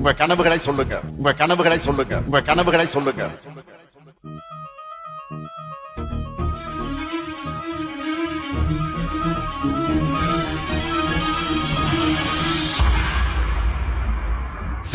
உங்க கனவுகளை சொல்லுங்க, உங்க கனவுகளை சொல்லுங்க, உங்க கனவுகளை சொல்லுங்க.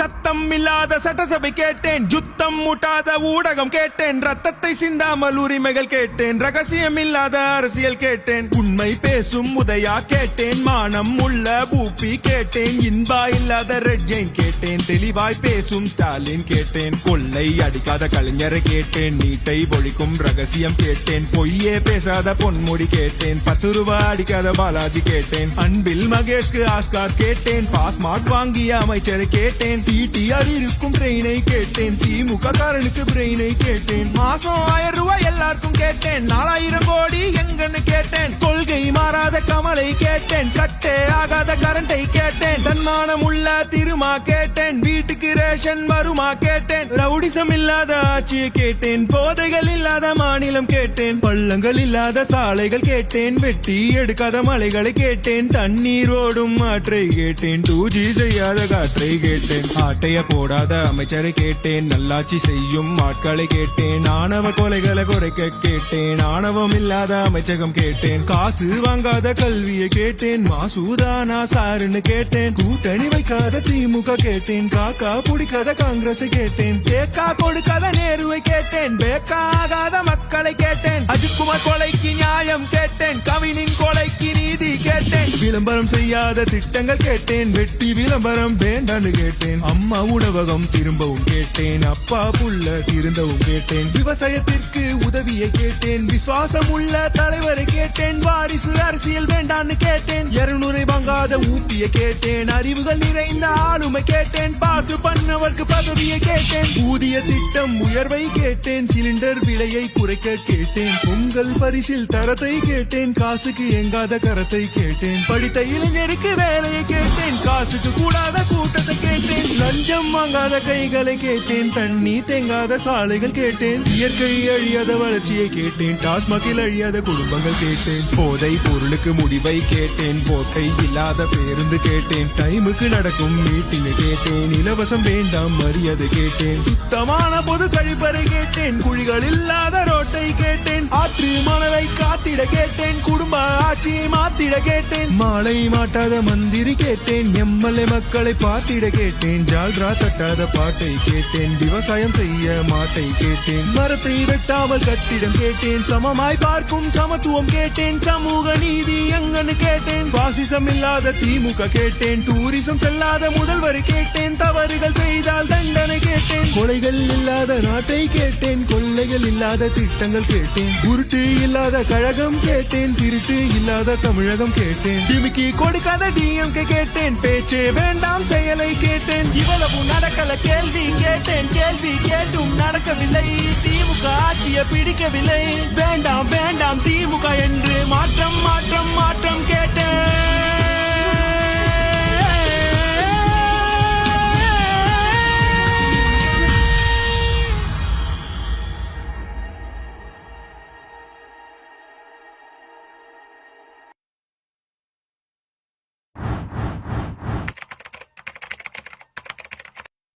சத்தம் இல்லாத சட்டசபை கேட்டேன், யுத்தம் முட்டாத ஊடகம் கேட்டேன், ரத்தத்தை சிந்தாமல் உரிமைகள் கேட்டேன், ரகசியம் இல்லாத அரசியல் கேட்டேன், உண்மை பேசும் உதயா கேட்டேன், மானம் உள்ள பூப்பி கேட்டேன், இன்பா இல்லாத ரெட் ஜெயின் கேட்டேன், தெளிவாய் பேசும் ஸ்டாலின் கேட்டேன், கொள்ளை அடிக்காத கலைஞரை கேட்டேன், நீட்டை ஒழிக்கும் ரகசியம் கேட்டேன், பொய்யே பேசாத பொன்முடி கேட்டேன், 10 ரூபாய் அடிக்காத பாலாஜி கேட்டேன், அன்பில் மகேஷ்க்கு ஆஸ்கார் கேட்டேன், பாஸ்மார்க் வாங்கிய அமைச்சரை கேட்டேன், டிடிஆர் இருக்கும் ட்ரெயினை கேட்டேன், திமுக காரனுக்கு பிரெயினை கேட்டேன், மாசம் 1000 ரூபாய் எல்லாருக்கும் கேட்டேன், 4000 கோடி எங்கன்னு கேட்டேன், கொள்கை மாறாத கமலை கேட்டேன், கட்டே ஆகாத கரண்டை கேட்டேன், தன்மானம் உள்ள திருமா கேட்டேன், வீட்டுக்கு ரேஷன் வருமா கேட்டேன், ரவுடிசம் இல்லாத ஆட்சியை கேட்டேன், போதைகள் இல்லாத மாநிலம் கேட்டேன், பள்ளங்கள் இல்லாத சாலைகள் கேட்டேன், வெட்டி எடுக்காத மலைகளை கேட்டேன், தண்ணீர் ஓடும் ஆற்றை கேட்டேன், 2G செய்யாத காற்றை கேட்டேன், ஆட்டைய போடாத அமைச்சரை கேட்டேன், நல்லாட்சி செய்யும் ஆட்களை கேட்டேன், ஆணவ கொலைகளை குறைக்க கேட்டேன், ஆணவம் இல்லாத அமைச்சகம் கேட்டேன், காசு வாங்காத கல்வியை கேட்டேன், மாசூதானா சாருன்னு கேட்டேன், கூட்டணி வைக்காத திமுக கேட்டேன், காக்கா பிடிக்காத காங்கிரஸ் கேட்டேன், பேக்கா கொடுக்காத நேருவை கேட்டேன், பேக்கா ஆகாத மக்களை கேட்டேன், அஜித்குமார் கொலைக்கு நியாயம் கேட்டேன், கவினின் கொலைக்கு நீதி கேட்டேன், விளம்பரம் செய்யாத திட்டங்கள் கேட்டேன், வெட்டி விளம்பரம் வேண்டான்னு கேட்டேன், அம்மா உணவகம் திரும்பவும் கேட்டேன், அப்பா புள்ள திருந்தவும் கேட்டேன், விவசாயத்திற்கு உதவியை கேட்டேன், விசுவாசம் உள்ள தலைவரை கேட்டேன், வாரிசு அரசியல் வேண்டான்னு கேட்டேன், 200 வாங்காத ஊப்பியை கேட்டேன், அறிவுகள் நிறைந்த ஆளுமை கேட்டேன், பாசு பண்ணவர்க்கு பதவியை கேட்டேன், ஊதிய திட்டம் உயர்வை கேட்டேன், சிலிண்டர் விலையை குறைக்க கேட்டேன், பொங்கல் பரிசில் தரத்தை கேட்டேன், காசுக்கு எங்காத கரத்தை கேட்டேன், படித்த இளைஞருக்கு வேலையை கேட்டேன், காசுக்கு கூடாத கூட்டத்தை கேட்டேன், லஞ்சம் வாங்காத கைகளை கேட்டேன், தண்ணி தேங்காத சாலைகள் கேட்டேன், இயற்கை அழியாத வளர்ச்சியை கேட்டேன், டாஸ்மாகில் அழியாத குடும்பங்கள் கேட்டேன், போதை பொருளுக்கு முடிவை கேட்டேன், போட்டை இல்லாத பேருந்து கேட்டேன், டைமுக்கு நடக்கும் மீட்டிங் கேட்டேன், இலவசம் வேண்டாம் மரியாதை கேட்டேன், சுத்தமான பொது கழிப்பறை கேட்டேன், குழிகள் இல்லாத ரோட்டை கேட்டேன், ஆற்று மணலை காத்திட கேட்டேன், குடும்ப ஆட்சியை மாத்திட கேட்டேன், மாலை மாட்டாத மந்திரி கேட்டேன், எம்எல்ஏ மக்களை பார்த்திட கேட்டேன், ஜால்ரா தட்டாத பாட்டை கேட்டேன், விவசாயம் செய்ய மாட்டை கேட்டேன், மரத்தை வெட்டாமல் கட்டிடம் கேட்டேன், சமமாய் பார்க்கும் சமத்துவம் கேட்டேன், சமூக நீதி எங்கன்னு கேட்டேன், பாசிசம் இல்லாத திமுக கேட்டேன், டூரிசம் செல்லாத முதல்வர் கேட்டேன், தவறுகள் செய்தால் தண்டனை கேட்டேன், கொலைகள் இல்லாத நாட்டை கேட்டேன், கொள்ளைகள் இல்லாத திட்டங்கள் கேட்டேன், உருட்டு இல்லாத கழகம் கேட்டேன், திருட்டு இல்லாத தமிழகம் கேட்டேன், டிமிக்கி கொடுக்காத டிஎம்கே கேட்டேன், பேச்சே வேண்டாம் செயலை கேட்டேன், இவ்வளவு நடக்கல கேள்வி கேட்டேன், கேள்வி கேட்டும் நடக்கவில்லை, திமுக ஆட்சியை பிடிக்கவில்லை, வேண்டாம் வேண்டாம் திமுக